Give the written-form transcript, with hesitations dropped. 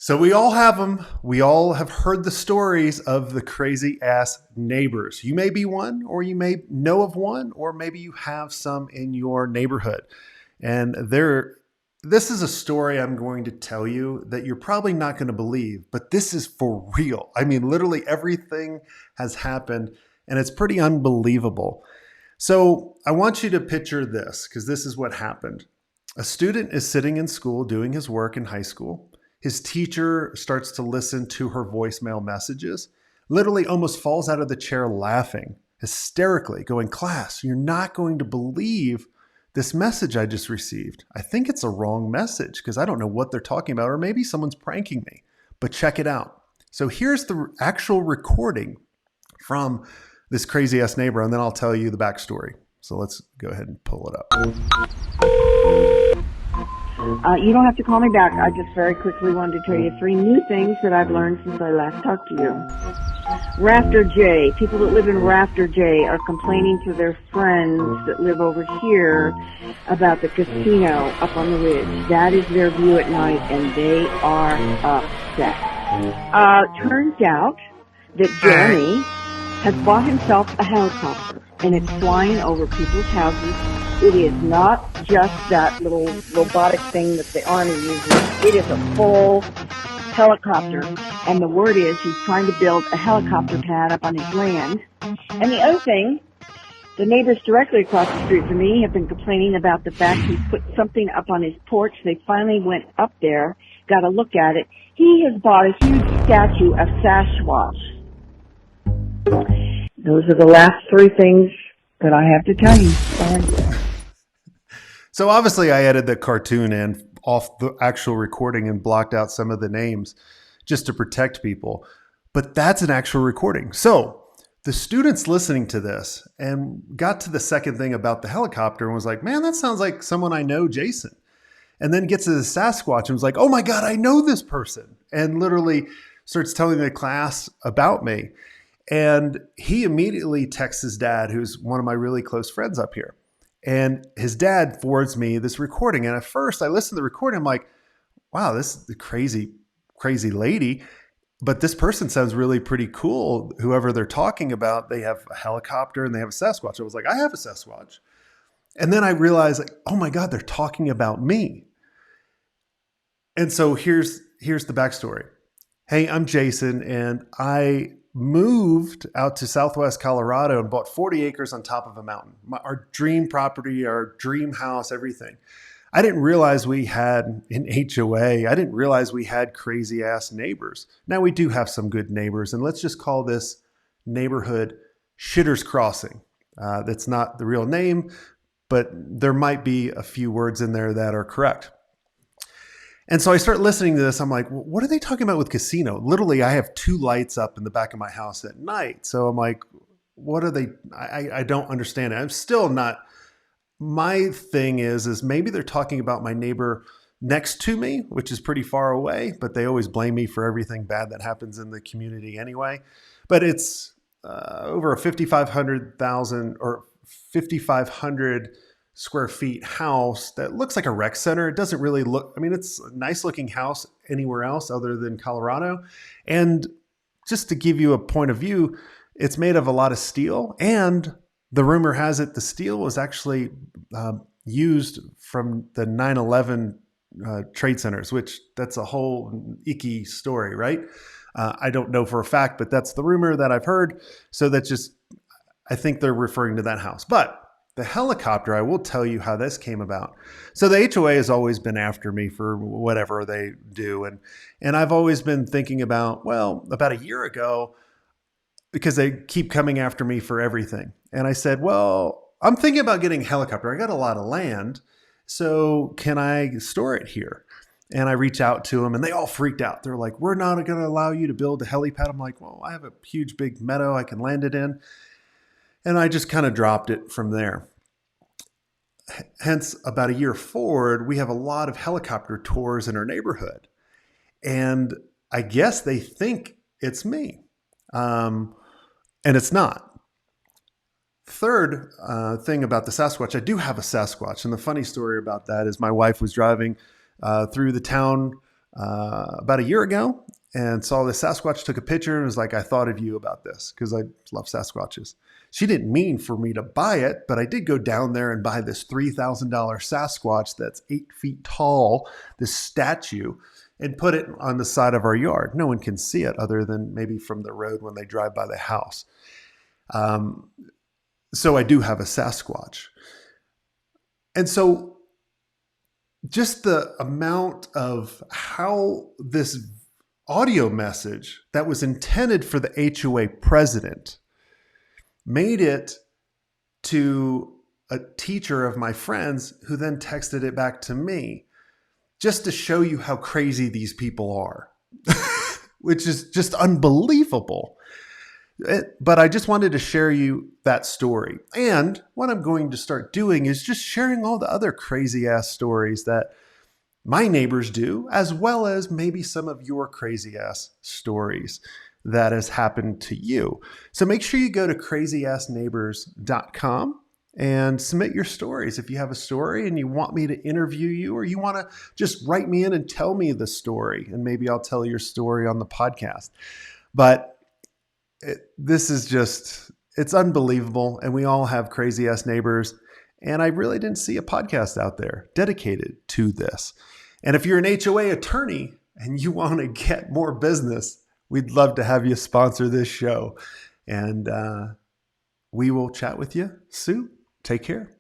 So we all have them. We all have heard the stories of the crazy ass neighbors. You may be one, or you may know of one, or maybe you have some in your neighborhood. And this is a story I'm going to tell you that you're probably not going to believe, but this is for real. I mean, literally everything has happened and it's pretty unbelievable. So I want you to picture this because this is what happened. A student is sitting in school doing his work in high school. His teacher starts to listen to her voicemail messages, literally almost falls out of the chair laughing, hysterically, going, "Class, you're not going to believe this message I just received. I think it's a wrong message because I don't know what they're talking about, or maybe someone's pranking me, but check it out." So here's the actual recording from this crazy ass neighbor, and then I'll tell you the backstory. So let's go ahead and pull it up. You don't have to call me back. I just very quickly wanted to tell you 3 new things that I've learned since I last talked to you. Rafter J. People that live in Rafter J are complaining to their friends that live over here about the casino up on the ridge. That is their view at night, and they are upset. Turns out that Jeremy has bought himself a helicopter, and it's flying over people's houses. It is not just that little robotic thing that the Army uses. It is a full helicopter. And the word is he's trying to build a helicopter pad up on his land. And the other thing, the neighbors directly across the street from me have been complaining about the fact he's put something up on his porch. They finally went up there, got a look at it. He has bought a huge statue of Sasquatch. Those are the last 3 things that I have to tell you. Sorry. So obviously I added the cartoon in off the actual recording and blocked out some of the names just to protect people. But that's an actual recording. So the students listening to this and got to the second thing about the helicopter and was like, "Man, that sounds like someone I know, Jason." And then gets to the Sasquatch and was like, "Oh my God, I know this person." And literally starts telling the class about me. And he immediately texts his dad, who's one of my really close friends up here. And his dad forwards me this recording. And at first I listened to the recording. I'm like, wow, this is a crazy, crazy lady. But this person sounds really pretty cool. Whoever they're talking about, they have a helicopter and they have a Sasquatch. I was like, I have a Sasquatch. And then I realized, like, oh my God, they're talking about me. And so here's the backstory. Hey, I'm Jason, and I moved out to Southwest Colorado and bought 40 acres on top of a mountain. Our dream property, our dream house, everything. I didn't realize we had an HOA. I didn't realize we had crazy ass neighbors. Now we do have some good neighbors, and let's just call this neighborhood Shitter's Crossing. That's not the real name, but there might be a few words in there that are correct. And so I start listening to this. I'm like, well, what are they talking about with casino? Literally, I have 2 lights up in the back of my house at night. So I'm like, what are they? I don't understand it. I'm still not. My thing is maybe they're talking about my neighbor next to me, which is pretty far away, but they always blame me for everything bad that happens in the community anyway. But it's over a 5,500 square feet house that looks like a rec center. It doesn't really look, I mean, it's a nice looking house anywhere else other than Colorado. And just to give you a point of view, it's made of a lot of steel. And the rumor has it the steel was actually used from the 9/11 trade centers, which that's a whole icky story, right? I don't know for a fact, but that's the rumor that I've heard. So that's just, I think they're referring to that house. But the helicopter, I will tell you how this came about. So the HOA has always been after me for whatever they do. And I've always been thinking about, well, about a year ago, because they keep coming after me for everything. And I said, well, I'm thinking about getting a helicopter. I got a lot of land. So can I store it here? And I reach out to them and they all freaked out. They're like, we're not going to allow you to build a helipad. I'm like, well, I have a huge big meadow I can land it in. And I just kind of dropped it from there. Hence, about a year forward, we have a lot of helicopter tours in our neighborhood. And I guess they think it's me. And it's not. Third thing about the Sasquatch, I do have a Sasquatch. And the funny story about that is my wife was driving through the town about a year ago and saw the Sasquatch, took a picture and was like, I thought of you about this because I love Sasquatches. She didn't mean for me to buy it, but I did go down there and buy this $3,000 Sasquatch that's 8 feet tall, this statue, and put it on the side of our yard. No one can see it other than maybe from the road when they drive by the house. So I do have a Sasquatch. And so just the amount of how this audio message that was intended for the HOA president made it to a teacher of my friends who then texted it back to me, just to show you how crazy these people are, which is just unbelievable. But I just wanted to share you that story. And what I'm going to start doing is just sharing all the other crazy ass stories that my neighbors do, as well as maybe some of your crazy ass stories that has happened to you. So make sure you go to crazyassneighbors.com and submit your stories. If you have a story and you want me to interview you, or you want to just write me in and tell me the story, and maybe I'll tell your story on the podcast. But this is just, it's unbelievable. And we all have crazy ass neighbors. And I really didn't see a podcast out there dedicated to this. And if you're an HOA attorney and you want to get more business, we'd love to have you sponsor this show. And we will chat with you soon. Take care.